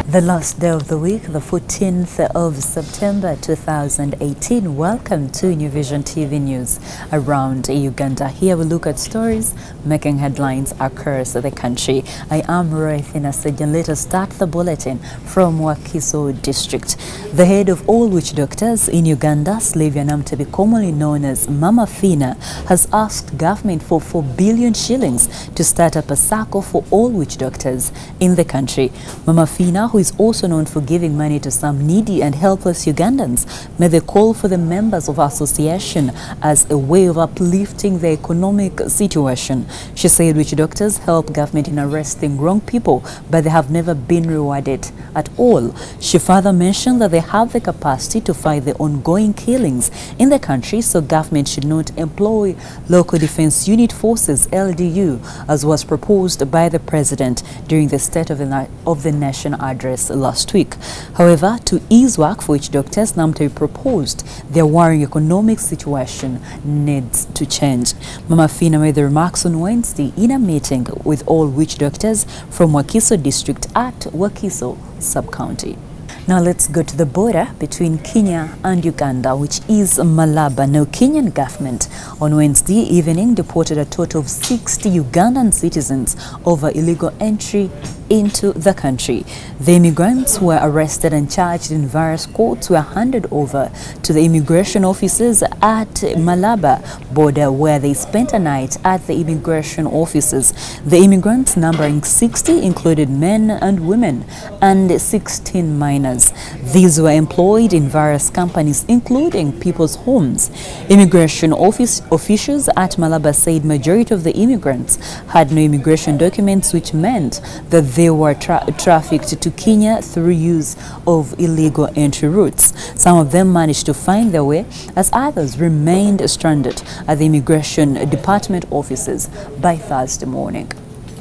The last day of the week, the 14th of September 2018. Welcome to New Vision TV News around Uganda. Here we look at stories making headlines across the country. I am Fina. Let us start the bulletin from Wakiso district. The head of all witch doctors in Uganda, Sylvia Namtebi, commonly known as Mama Fina, has asked government for 4 billion shillings to start up a SACCO for all witch doctors in the country. Mama Fina, who is also known for giving money to some needy and helpless Ugandans, made the call for the members of her association as a way of uplifting the economic situation. She said witch doctors help government in arresting wrong people, but they have never been rewarded at all. She further mentioned that they have the capacity to fight the ongoing killings in the country, so government should not employ Local Defense Unit Forces, LDU, as was proposed by the President during the State of the Nation address last week. However, to ease work for witch doctors, Namtebi proposed their worrying economic situation needs to change. Mama Fina made the remarks on Wednesday in a meeting with all witch doctors from Wakiso district at Wakiso sub-county. Now let's go to the border between Kenya and Uganda, which is Malaba. Now, Kenyan government on Wednesday evening deported a total of 60 Ugandan citizens over illegal entry into the country. The immigrants were arrested and charged in various courts, were handed over to the immigration officers at Malaba border, where they spent a night at the immigration offices. The immigrants, numbering 60, included men and women and 16 minors. These were employed in various companies, including people's homes. Immigration officials at Malaba said majority of the immigrants had no immigration documents, which meant that they were trafficked to Kenya through use of illegal entry routes. Some of them managed to find their way, as others remained stranded at the immigration department offices by Thursday morning.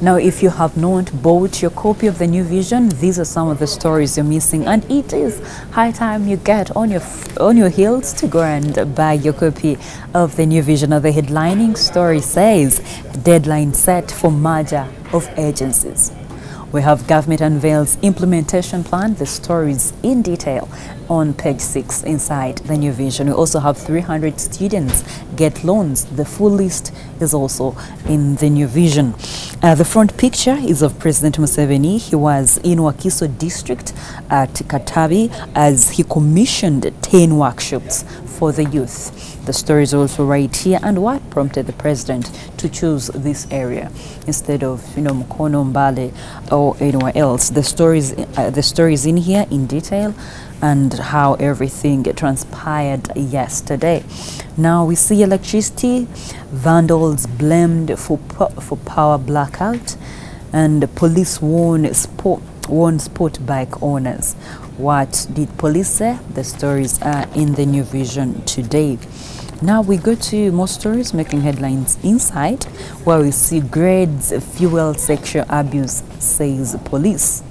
Now, if you have not bought your copy of the New Vision, these are some of the stories you're missing, and it is high time you get on your heels to go and buy your copy of the New Vision. Now, the headlining story says, deadline set for merger of agencies. We have government unveils implementation plan. The stories in detail on page 6 inside the New Vision. We also have 300 students get loans. The full list is also in the New Vision. The front picture is of President Museveni. He was in Wakiso district at Katabi as he commissioned 10 workshops for the youth. The story is also right here, and what prompted the president to choose this area instead of, Mukono, Mbale, or anywhere else. The stories in here in detail, and how everything transpired yesterday. Now we see electricity, vandals blamed for power blackout, and police warn sport bike owners. What did police say? The stories are in the New Vision today. Now we go to more stories making headlines inside, where we see grades fuel sexual abuse, says police.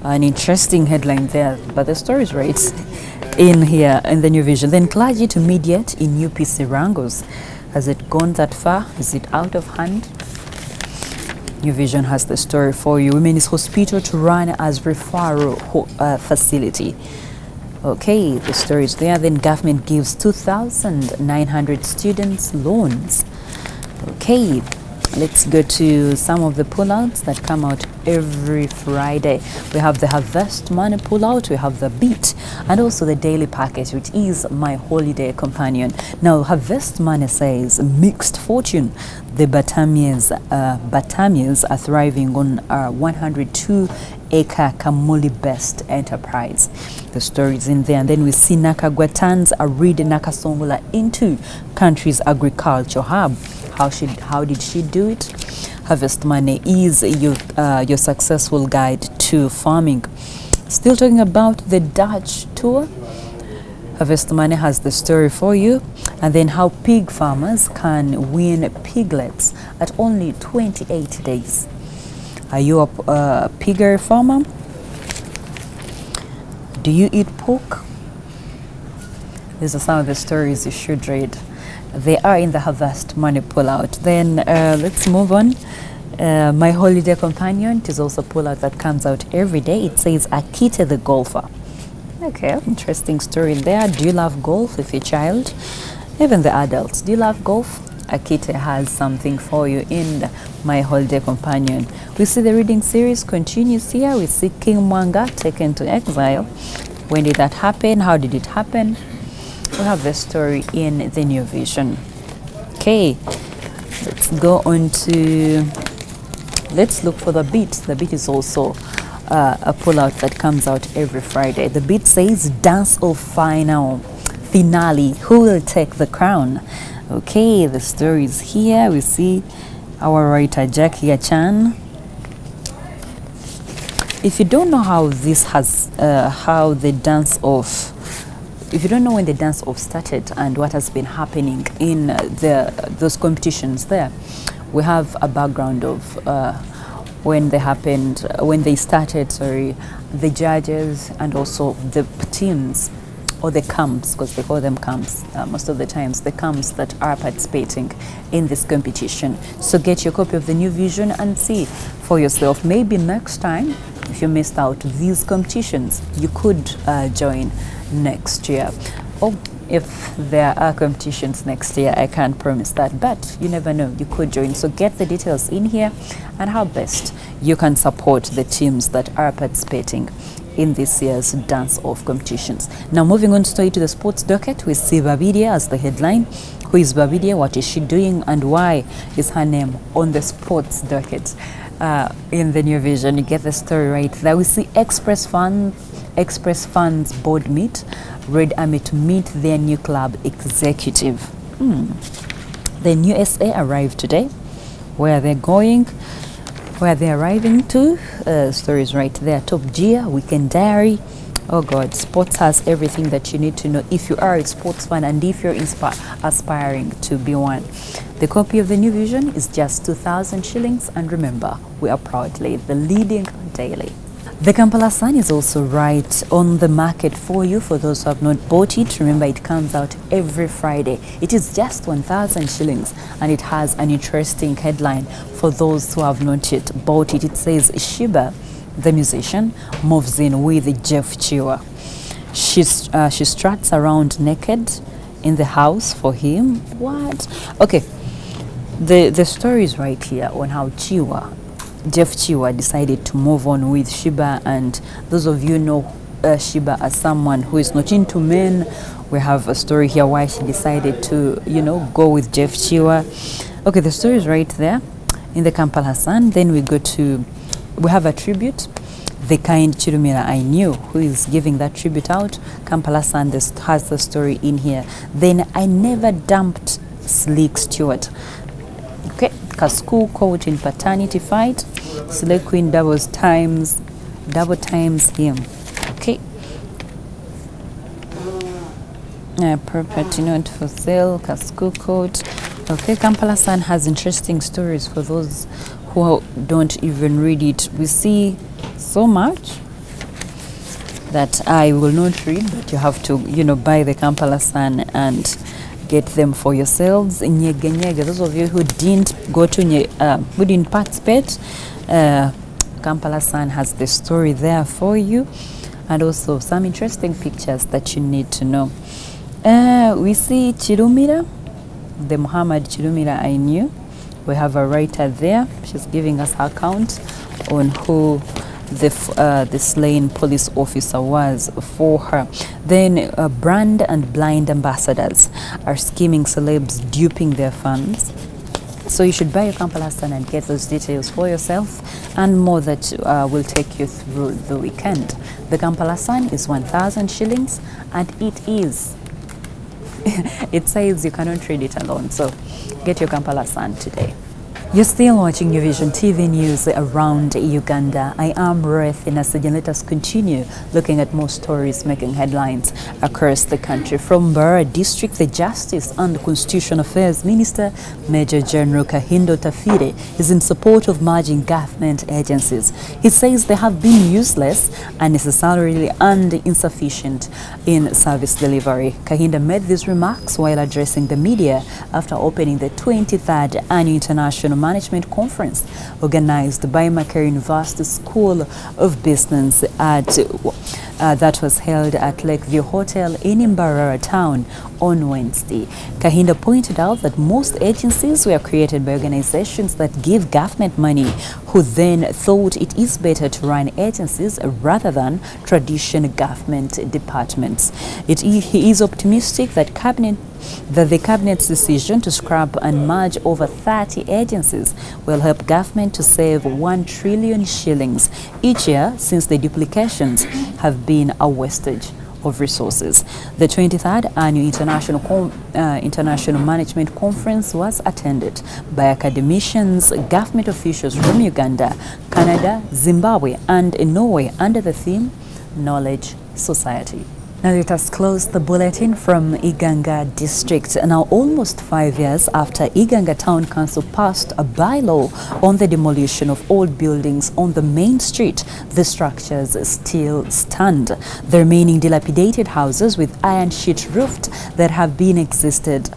An interesting headline there, but the story is right in here in the New Vision. Then clergy to mediate in UPC wrangles. Has it gone that far? Is it out of hand? New Vision has the story for you. Women's hospital to run as referral facility. Okay, the story is there. Then government gives 2,900 students loans. Okay, let's go to some of the pullouts that come out every Friday. We have the Harvest Money pullout, we have the Beat, and also the Daily Package, which is my holiday companion. Now, Harvest Money says mixed fortune. The Batamians are thriving on a 102-acre Kamuli-based enterprise. The story is in there. And then we see Nakagwatans are reading Nakasongola into country's agriculture hub. How did she do it? Harvest Money is your successful guide to farming. Still talking about the Dutch tour. Harvest Money has the story for you. And then how pig farmers can win piglets at only 28 days. Are you a pigger farmer? Do you eat pork? These are some of the stories you should read. They are in the Harvest Money pullout. Then let's move on My holiday companion, it is also a pullout that comes out every day. It says Akite the golfer. Okay, interesting story there. Do you love golf with your child? Even the adults, do you love golf? Akite has something for you in My Holiday Companion. We see the reading series continues here. We see King Mwanga taken to exile. When did that happen? How did it happen? We have the story in the New Vision. Okay, let's go on to, let's look for the beat. The beat is also a pullout that comes out every Friday. The beat says Dance of Finale. Who will take the crown? Okay, the story is here. We see our writer Jackie Achan. If you don't know how this has, if you don't know when the dance off started and what has been happening in those competitions there, we have a background of when they started, the judges and also the teams, or the camps, because they call them camps most of the times, the camps that are participating in this competition. So get your copy of the New Vision and see for yourself. Maybe next time, if you missed out these competitions, you could join next year. Or if there are competitions next year, I can't promise that, but you never know, you could join. So get the details in here and how best you can support the teams that are participating in this year's dance-off competitions. Now moving on straight to the sports docket, we see Babidia as the headline. Who is Babidia? What is she doing? And why is her name on the sports docket? In the New Vision, you get the story right there. We see Express Funds board meet, Red Army to meet their new club executive. The new SA arrived today. Where they're going, where they're arriving to, stories right there. Top Gear, Weekend Diary. Oh God, sports has everything that you need to know if you are a sports fan and if you're aspiring to be one. The copy of the New Vision is just 2,000 shillings, and remember, we are proudly the leading daily. The Kampala Sun is also right on the market for you. For those who have not bought it, remember it comes out every Friday. It is just 1,000 shillings and it has an interesting headline for those who have not yet bought it. It says Sheba, the musician, moves in with Jeff Chiwa. She struts around naked in the house for him. What? Okay, the story is right here on how Jeff Chiwa decided to move on with Sheba, and those of you know Sheba as someone who is not into men. We have a story here why she decided to, go with Jeff Chiwa. Okay, the story is right there in the Kampala Sun. Then we have a tribute, The Kind Chirumira I Knew, who is giving that tribute out. Kampala Sun has the story in here. Then I Never Dumped Sleek Stewart. Okay, Kasku caught in paternity fight. Slay Queen double times him. Okay. Property not for sale. Kasku caught. Okay, Kampala Sun has interesting stories for those who don't even read it. We see so much that I will not read, but you have to, buy the Kampala Sun and get them for yourselves. Those of you who didn't go to who didn't participate, Kampala Sun has the story there for you, and also some interesting pictures that you need to know. We see Chirumira, the Muhammad Chirumira I Knew. We have a writer there. She's giving us her account on who the slain police officer was for her. Then brand and blind ambassadors are scheming celebs, duping their fans. So you should buy your Kampala Sun and get those details for yourself, and more that will take you through the weekend. The Kampala Sun is 1,000 shillings, and it is it says you cannot read it alone, so get your Kampala Sun today. You're still watching New Vision TV News around Uganda. I am Fina, and let us continue looking at more stories making headlines across the country. From Bara District, the Justice and Constitutional Affairs Minister, Major General Kahindo Tafire, is in support of merging government agencies. He says they have been useless, unnecessarily and insufficient in service delivery. Kahindo made these remarks while addressing the media after opening the 23rd Annual International Management Conference organized by Makerere University School of Business that was held at Lakeview Hotel in Mbarara Town on Wednesday. Kahinda pointed out that most agencies were created by organizations that give government money, who then thought it is better to run agencies rather than traditional government departments. He is optimistic that the Cabinet's decision to scrap and merge over 30 agencies will help government to save 1 trillion shillings each year, since the duplications have been a wastage of resources. The 23rd Annual International Management Conference was attended by academicians, government officials from Uganda, Canada, Zimbabwe and Norway under the theme Knowledge Society. Now let us close the bulletin from Iganga District. Now, almost 5 years after Iganga Town Council passed a bylaw on the demolition of old buildings on the main street, the structures still stand. The remaining dilapidated houses with iron sheet roofed that have been existent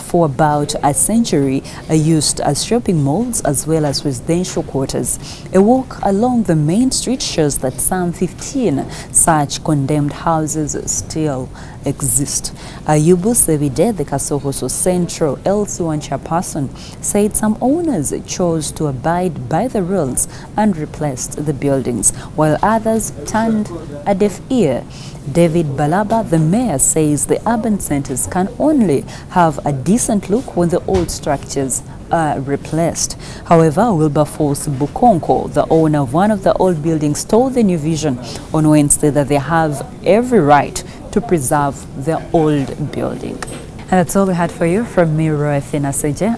for about a century are used as shopping malls as well as residential quarters. A walk along the main street shows that some 15 such condemned houses still exist. Ayubu Sevide, the Kasokoso Central LC1 chairperson, said some owners chose to abide by the rules and replaced the buildings, while others turned a deaf ear. David Balaba, the mayor, says the urban centers can only have a decent look when the old structures are replaced. However, Wilberforce Bukonko, the owner of one of the old buildings, told the New Vision on Wednesday that they have every right to preserve their old building. And that's all we had for you from me, Fina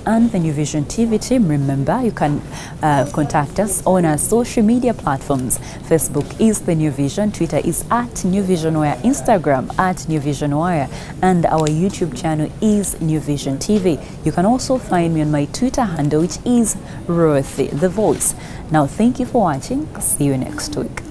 and the New Vision TV team. Remember, you can contact us on our social media platforms. Facebook is the New Vision, Twitter is @NewVisionWire, Instagram @NewVisionWire, and our YouTube channel is New Vision TV. You can also find me on my Twitter handle, which is Rothi, the Voice. Now, thank you for watching. See you next week.